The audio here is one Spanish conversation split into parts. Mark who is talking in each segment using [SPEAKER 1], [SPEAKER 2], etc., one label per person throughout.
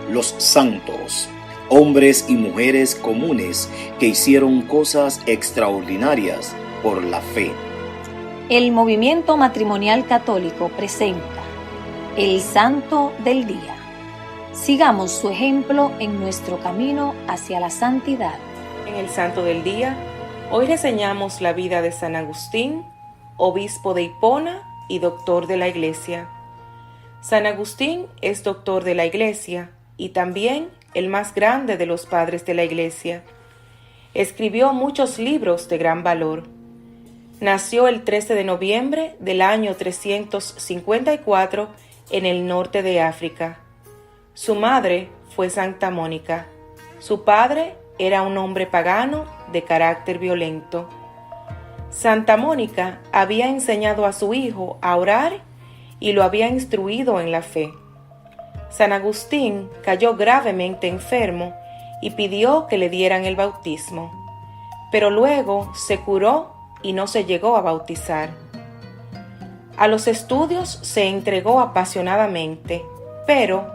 [SPEAKER 1] los santos, hombres y mujeres comunes que hicieron cosas extraordinarias por la fe.
[SPEAKER 2] El Movimiento Matrimonial Católico presenta el Santo del Día. Sigamos su ejemplo en nuestro camino hacia la santidad.
[SPEAKER 3] En el Santo del Día, hoy reseñamos la vida de San Agustín, obispo de Hipona y doctor de la Iglesia. San Agustín es doctor de la Iglesia y también el más grande de los padres de la Iglesia. Escribió muchos libros de gran valor. Nació el 13 de noviembre del año 354 en el norte de África. Su madre fue Santa Mónica. Su padre era un hombre pagano de carácter violento. Santa Mónica había enseñado a su hijo a orar y lo había instruido en la fe. San Agustín cayó gravemente enfermo y pidió que le dieran el bautismo, pero luego se curó y no se llegó a bautizar. A los estudios se entregó apasionadamente, pero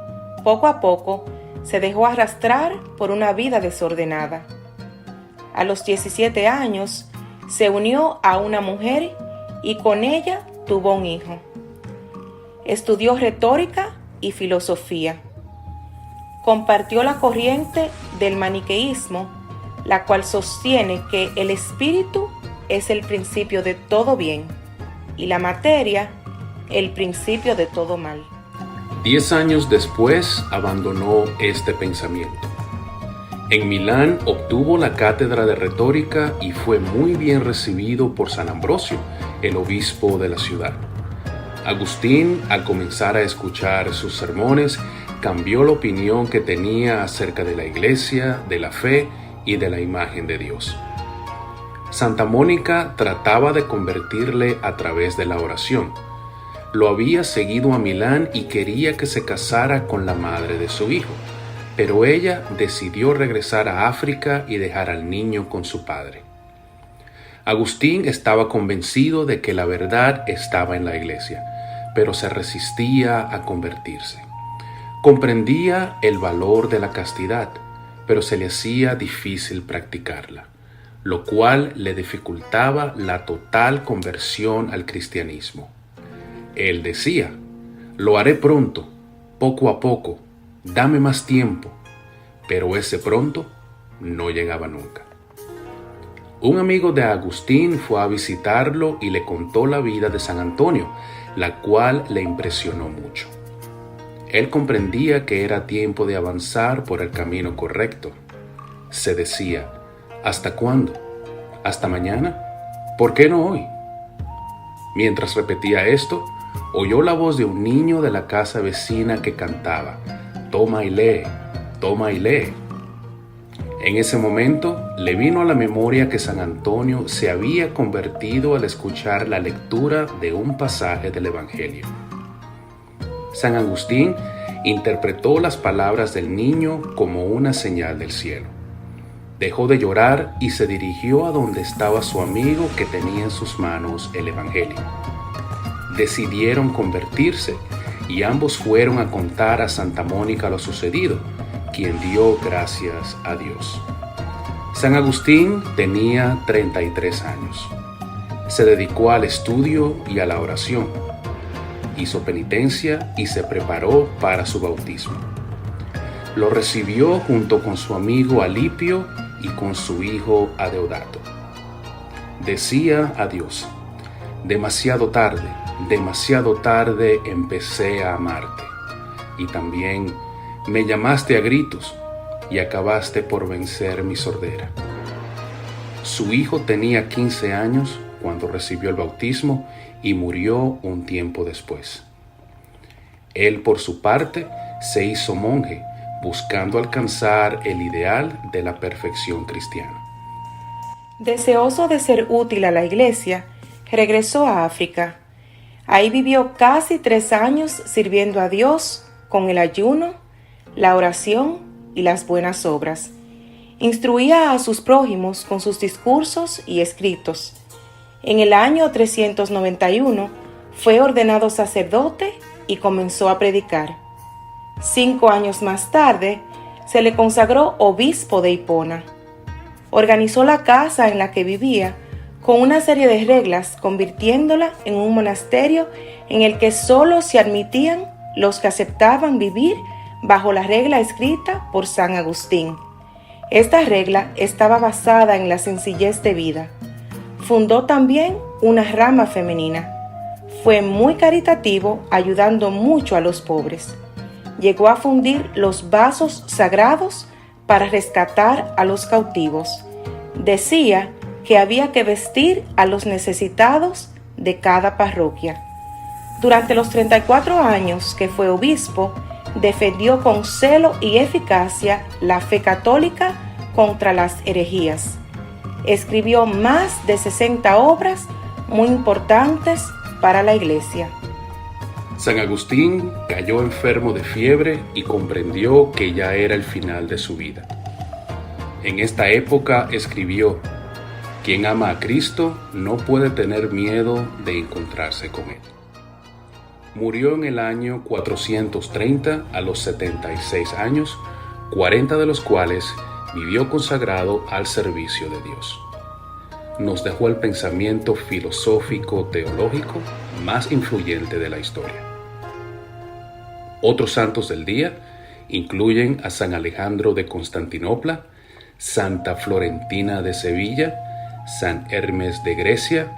[SPEAKER 3] poco a poco se dejó arrastrar por una vida desordenada. A los 17 años se unió a una mujer y con ella tuvo un hijo. Estudió retórica y filosofía. Compartió la corriente del maniqueísmo, la cual sostiene que el espíritu es el principio de todo bien y la materia el principio de todo mal.
[SPEAKER 4] 10 años después abandonó este pensamiento. En Milán obtuvo la cátedra de retórica y fue muy bien recibido por San Ambrosio, el obispo de la ciudad. Agustín, al comenzar a escuchar sus sermones, cambió la opinión que tenía acerca de la Iglesia, de la fe y de la imagen de Dios. Santa Mónica trataba de convertirle a través de la oración. Lo había seguido a Milán y quería que se casara con la madre de su hijo, pero ella decidió regresar a África y dejar al niño con su padre. Agustín estaba convencido de que la verdad estaba en la Iglesia, pero se resistía a convertirse. Comprendía el valor de la castidad, pero se le hacía difícil practicarla, lo cual le dificultaba la total conversión al cristianismo. Él decía: lo haré pronto, poco a poco, dame más tiempo, pero ese pronto no llegaba nunca. Un amigo de Agustín fue a visitarlo y le contó la vida de San Antonio, la cual le impresionó mucho. Él comprendía que era tiempo de avanzar por el camino correcto. Se decía: ¿hasta cuándo? ¿Hasta mañana? ¿Por qué no hoy? Mientras repetía esto, oyó la voz de un niño de la casa vecina que cantaba: toma y lee, toma y lee. En ese momento le vino a la memoria que San Antonio se había convertido al escuchar la lectura de un pasaje del Evangelio. San Agustín interpretó las palabras del niño como una señal del cielo. Dejó de llorar y se dirigió a donde estaba su amigo que tenía en sus manos el Evangelio. Decidieron convertirse y ambos fueron a contar a Santa Mónica lo sucedido, quien dio gracias a Dios. San Agustín tenía 33 años. Se dedicó al estudio y a la oración. Hizo penitencia y se preparó para su bautismo. Lo recibió junto con su amigo Alipio y con su hijo Adeodato. Decía a Dios: demasiado tarde empecé a amarte, y también me llamaste a gritos y acabaste por vencer mi sordera. Su hijo tenía 15 años cuando recibió el bautismo y murió un tiempo después. Él, por su parte, se hizo monje, buscando alcanzar el ideal de la perfección cristiana.
[SPEAKER 3] Deseoso de ser útil a la Iglesia, regresó a África. Ahí vivió casi 3 años sirviendo a Dios con el ayuno, la oración y las buenas obras. Instruía a sus prójimos con sus discursos y escritos. En el año 391 fue ordenado sacerdote y comenzó a predicar. 5 años más tarde, se le consagró obispo de Hipona. Organizó la casa en la que vivía con una serie de reglas, convirtiéndola en un monasterio en el que solo se admitían los que aceptaban vivir bajo la regla escrita por San Agustín. Esta regla estaba basada en la sencillez de vida. Fundó también una rama femenina. Fue muy caritativo, ayudando mucho a los pobres. Llegó a fundir los vasos sagrados para rescatar a los cautivos. Decía que había que vestir a los necesitados de cada parroquia. Durante los 34 años que fue obispo, defendió con celo y eficacia la fe católica contra las herejías. Escribió más de 60 obras muy importantes para la Iglesia.
[SPEAKER 4] San Agustín cayó enfermo de fiebre y comprendió que ya era el final de su vida. En esta época escribió: quien ama a Cristo no puede tener miedo de encontrarse con Él. Murió en el año 430 a los 76 años, 40 de los cuales vivió consagrado al servicio de Dios. Nos dejó el pensamiento filosófico-teológico más influyente de la historia. Otros santos del día incluyen a San Alejandro de Constantinopla, Santa Florentina de Sevilla, San Hermes de Grecia,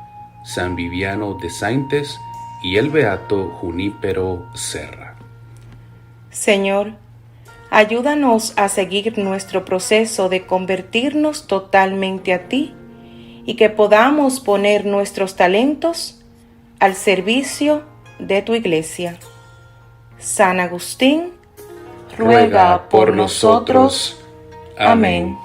[SPEAKER 4] San Viviano de Saintes y el beato Junípero Serra.
[SPEAKER 3] Señor, ayúdanos a seguir nuestro proceso de convertirnos totalmente a ti y que podamos poner nuestros talentos al servicio de tu Iglesia. San Agustín, ruega por nosotros. Amén.